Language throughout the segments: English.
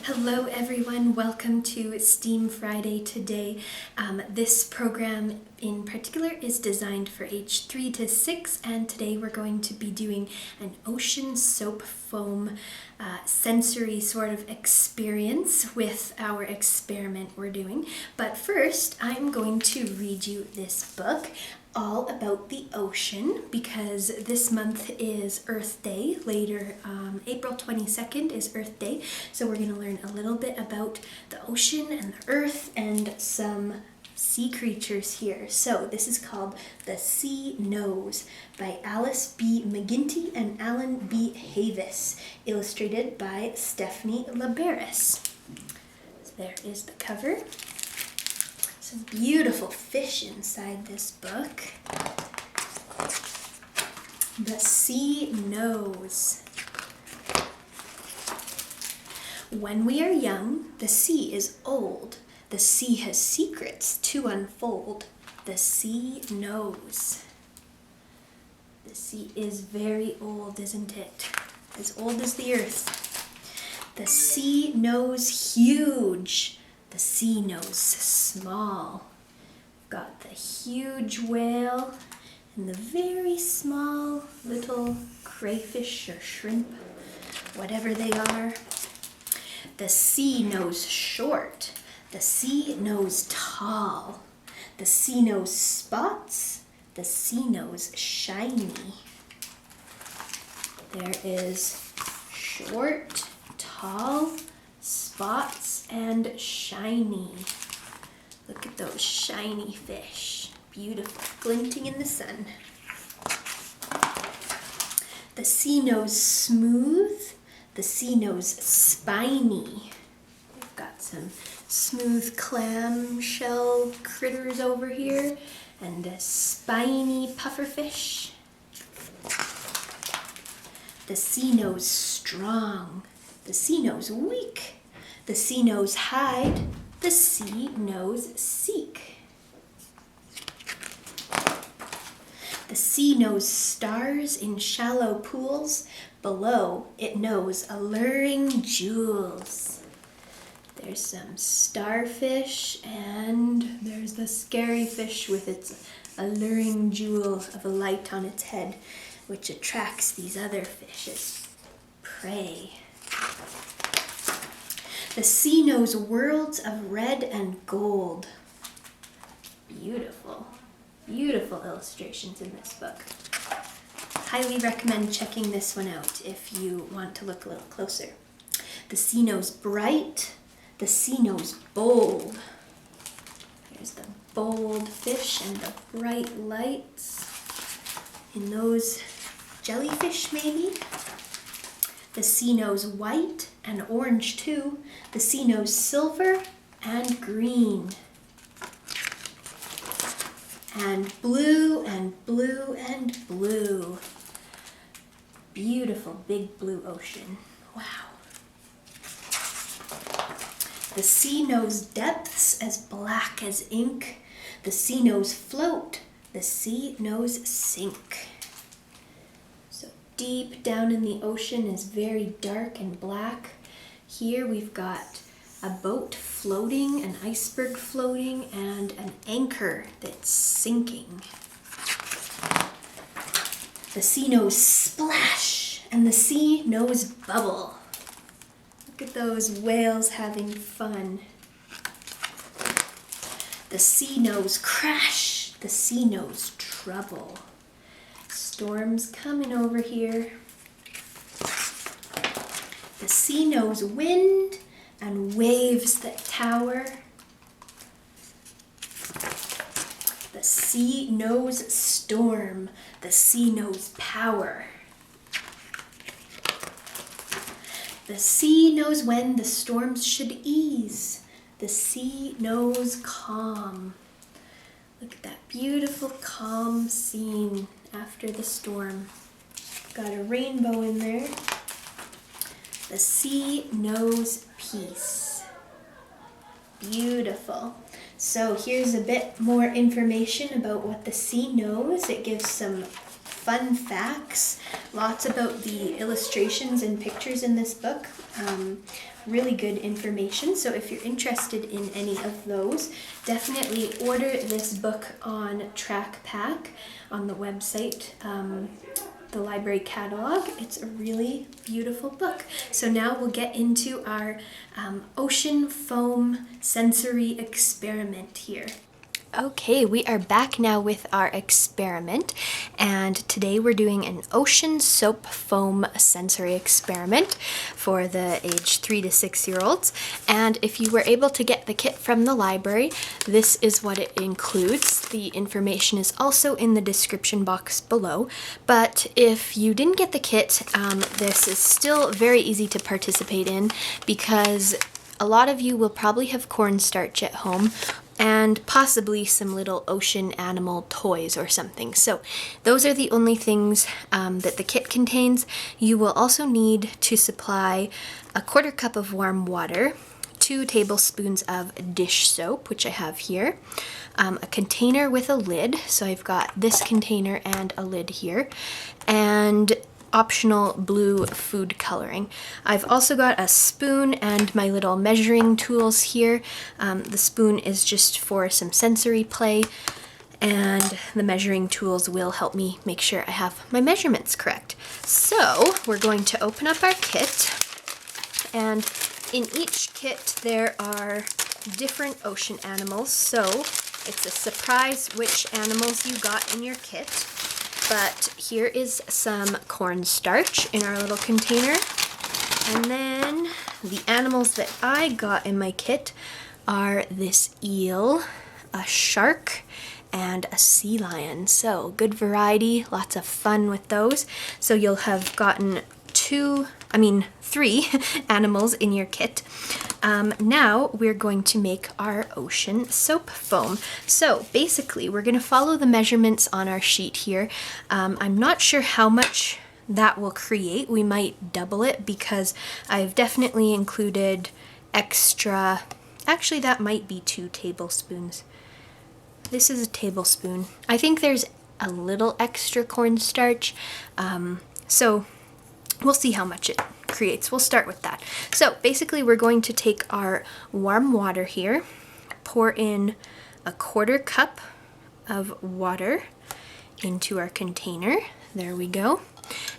Hello everyone, welcome to STEAM Friday today. This program in particular is designed for age 3 to 6, and today we're going to be doing an ocean soap foam sensory sort of experience with our experiment we're doing. But first, I'm going to read you this book all about the ocean because this month is Earth Day. Later, April 22nd is Earth Day, so we're going to learn a little bit about the ocean and the earth and some sea creatures here. So this is called The Sea Knows by Alice B. McGinty and Alan B. Havis, illustrated by Stephanie LaBarris. So there is the cover. Some beautiful fish inside this book. The Sea Knows. When we are young, the sea is old. The sea has secrets to unfold. The sea knows. The sea is very old, isn't it? As old as the earth. The sea knows huge. The sea knows small. Got the huge whale and the very small little crayfish or shrimp, whatever they are. The sea knows short. The sea knows tall. The sea knows spots. The sea knows shiny. There is short, tall, spots, and shiny. Look at those shiny fish. Beautiful, glinting in the sun. The sea knows smooth. The sea knows spiny. We've got some smooth clam shell critters over here and a spiny pufferfish. The sea knows strong. The sea knows weak. The sea knows hide. The sea knows seek. The sea knows stars in shallow pools. Below, it knows alluring jewels. There's some starfish, and there's the scary fish with its alluring jewel of a light on its head, which attracts these other fishes' prey. The sea knows worlds of red and gold. Beautiful, beautiful illustrations in this book. Highly recommend checking this one out if you want to look a little closer. The sea knows bright. The sea knows bold. There's the bold fish and the bright lights in those jellyfish maybe. The sea knows white and orange too. The sea knows silver and green. And blue and blue and blue. Beautiful big blue ocean. Wow. The sea knows depths as black as ink. The sea knows float. The sea knows sink. So deep down in the ocean is very dark and black. Here we've got a boat floating, an iceberg floating, and an anchor that's sinking. The sea knows splash, and the sea knows bubble. Look at those whales having fun. The sea knows crash. The sea knows trouble. Storms coming over here. The sea knows wind and waves that tower. The sea knows storm. The sea knows power. The sea knows when the storms should ease. The sea knows calm. Look at that beautiful calm scene after the storm. Got a rainbow in there. The sea knows peace. Beautiful. So here's a bit more information about what the sea knows. It gives some fun facts, lots about the illustrations and pictures in this book. Really good information. So if you're interested in any of those, definitely order this book on Track Pack on the website, the library catalog. It's a really beautiful book. So now we'll get into our ocean foam sensory experiment here. Okay, we are back now with our experiment, and today we're doing an ocean soap foam sensory experiment for the age 3 to 6 year olds. And if you were able to get the kit from the library, this is what it includes. The information is also in the description box below, but if you didn't get the kit, this is still very easy to participate in because a lot of you will probably have cornstarch at home and possibly some little ocean animal toys or something. So those are the only things that the kit contains. You will also need to supply a 1/4 cup of warm water, 2 tablespoons of dish soap, which I have here, a container with a lid, so I've got this container and a lid here, and optional blue food coloring. I've also got a spoon and my little measuring tools here. The spoon is just for some sensory play, and the measuring tools will help me make sure I have my measurements correct. So we're going to open up our kit, and in each kit there are different ocean animals, so it's a surprise which animals you got in your kit. But here is some cornstarch in our little container. And then the animals that I got in my kit are this eel, a shark, and a sea lion. So good variety, lots of fun with those. So you'll have gotten 3 animals in your kit. Now we're going to make our ocean soap foam. So basically we're going to follow the measurements on our sheet here. I'm not sure how much that will create. We might double it because I've definitely included extra, actually that might be 2 tablespoons. This is a tablespoon. I think there's a little extra cornstarch, so we'll see how much it creates. We'll start with that. So basically we're going to take our warm water here, pour in a 1/4 cup of water into our container. There we go.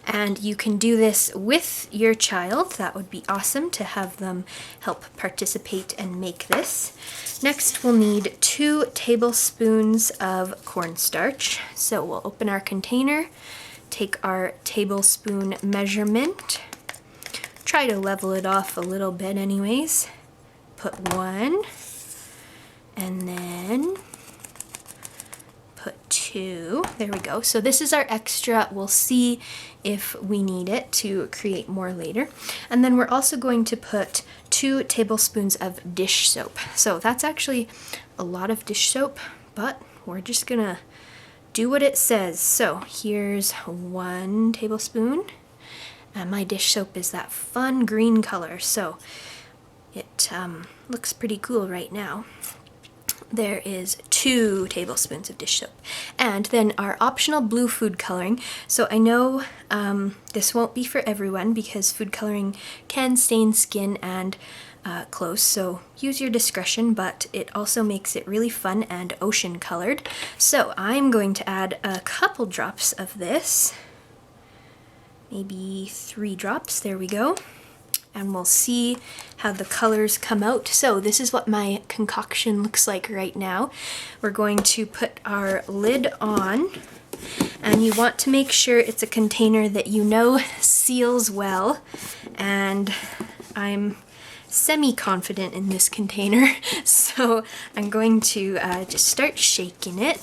And you can do this with your child. That would be awesome to have them help participate and make this. Next we'll need 2 tablespoons of cornstarch. So we'll open our container, take our tablespoon measurement, try to level it off a little bit anyways. Put 1, and then put 2. There we go. So this is our extra. We'll see if we need it to create more later. And then we're also going to put 2 tablespoons of dish soap. So that's actually a lot of dish soap, but we're just gonna do what it says. So here's 1 tablespoon, and my dish soap is that fun green color, so it looks pretty cool right now. There is 2 tablespoons of dish soap, and then our optional blue food coloring. So I know this won't be for everyone because food coloring can stain skin and clothes, so use your discretion, but it also makes it really fun and ocean colored. So I'm going to add a couple drops of this, maybe 3 drops, there we go, and we'll see how the colors come out. So this is what my concoction looks like right now. We're going to put our lid on, and you want to make sure it's a container that you know seals well, and I'm semi-confident in this container, so I'm going to just start shaking it,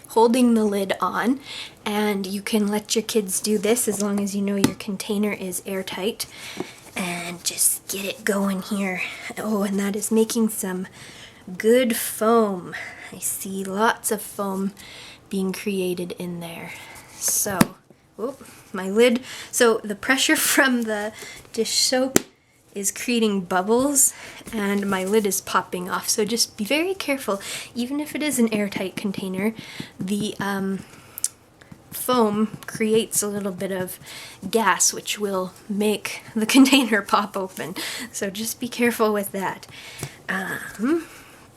holding the lid on, and you can let your kids do this as long as you know your container is airtight, and just get it going here. Oh, and that is making some good foam. I see lots of foam being created in there. So, whoop, my lid, so the pressure from the dish soap is creating bubbles and my lid is popping off, so just be very careful. Even if it is an airtight container, the foam creates a little bit of gas, which will make the container pop open. So just be careful with that.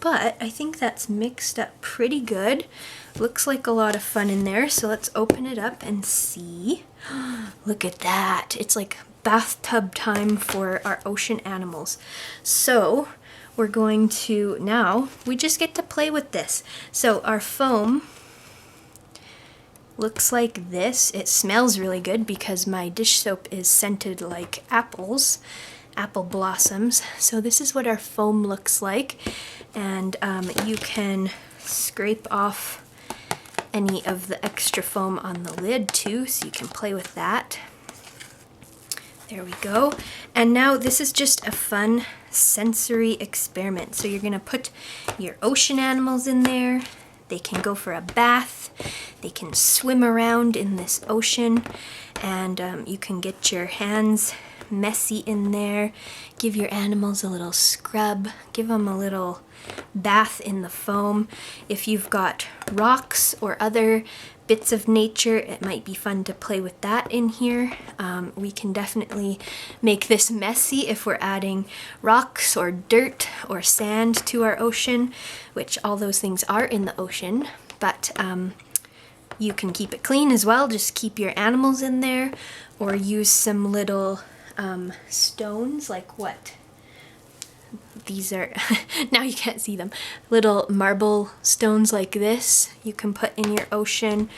But I think that's mixed up pretty good. Looks like a lot of fun in there. So let's open it up and see. Look at that. It's like bathtub time for our ocean animals. So we're going to, now we just get to play with this. So our foam looks like this. It smells really good because my dish soap is scented like apples, apple blossoms. So this is what our foam looks like. And you can scrape off any of the extra foam on the lid too, so you can play with that. There we go. And now this is just a fun sensory experiment. So you're gonna put your ocean animals in there. They can go for a bath. They can swim around in this ocean, and you can get your hands messy in there. Give your animals a little scrub. Give them a little bath in the foam. If you've got rocks or other bits of nature, it might be fun to play with that in here. We can definitely make this messy if we're adding rocks or dirt or sand to our ocean, which all those things are in the ocean, but you can keep it clean as well. Just keep your animals in there, or use some little stones, like what? These are, now you can't see them, little marble stones like this you can put in your ocean.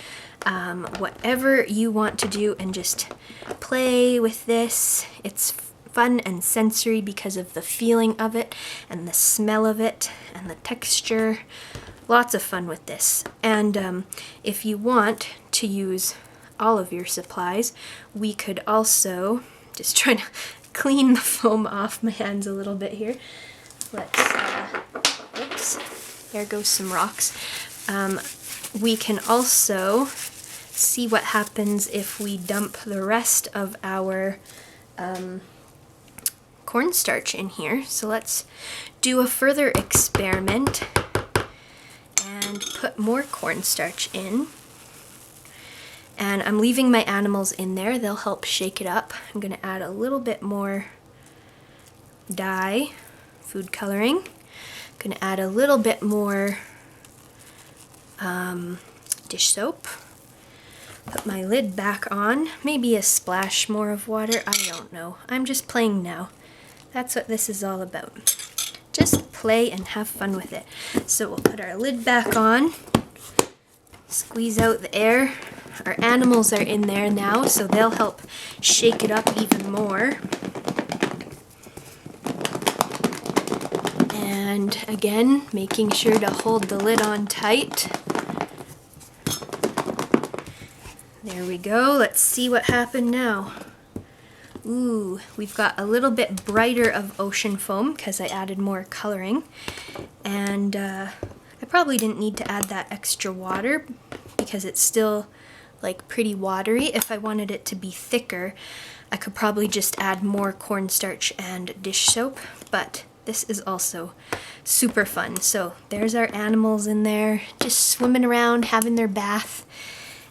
Whatever you want to do, and just play with this. It's fun and sensory because of the feeling of it and the smell of it and the texture. Lots of fun with this. And if you want to use all of your supplies, we could also, just trying to clean the foam off my hands a little bit here. Let's, oops, there goes some rocks. We can also see what happens if we dump the rest of our cornstarch in here. So let's do a further experiment and put more cornstarch in. And I'm leaving my animals in there. They'll help shake it up. I'm going to add a little bit more dye, food coloring. I'm going to add a little bit more dish soap. Put my lid back on. Maybe a splash more of water. I don't know. I'm just playing now. That's what this is all about. Just play and have fun with it. So we'll put our lid back on. Squeeze out the air. Our animals are in there now, so they'll help shake it up even more. And again, making sure to hold the lid on tight. There we go. Let's see what happened now. Ooh, we've got a little bit brighter of ocean foam because I added more coloring. And I probably didn't need to add that extra water because it's still like pretty watery. If I wanted it to be thicker, I could probably just add more cornstarch and dish soap, but this is also super fun. So there's our animals in there, just swimming around, having their bath.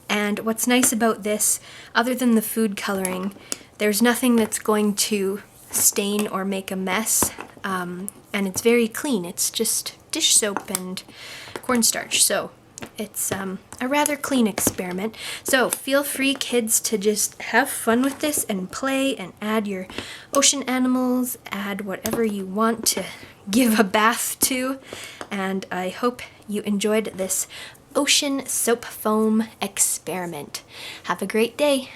And what's nice about this, other than the food coloring, there's nothing that's going to stain or make a mess, and it's very clean. It's just dish soap and cornstarch, so it's a rather clean experiment. So feel free, kids, to just have fun with this and play and add your ocean animals, add whatever you want to give a bath to, and I hope you enjoyed this ocean soap foam experiment. Have a great day.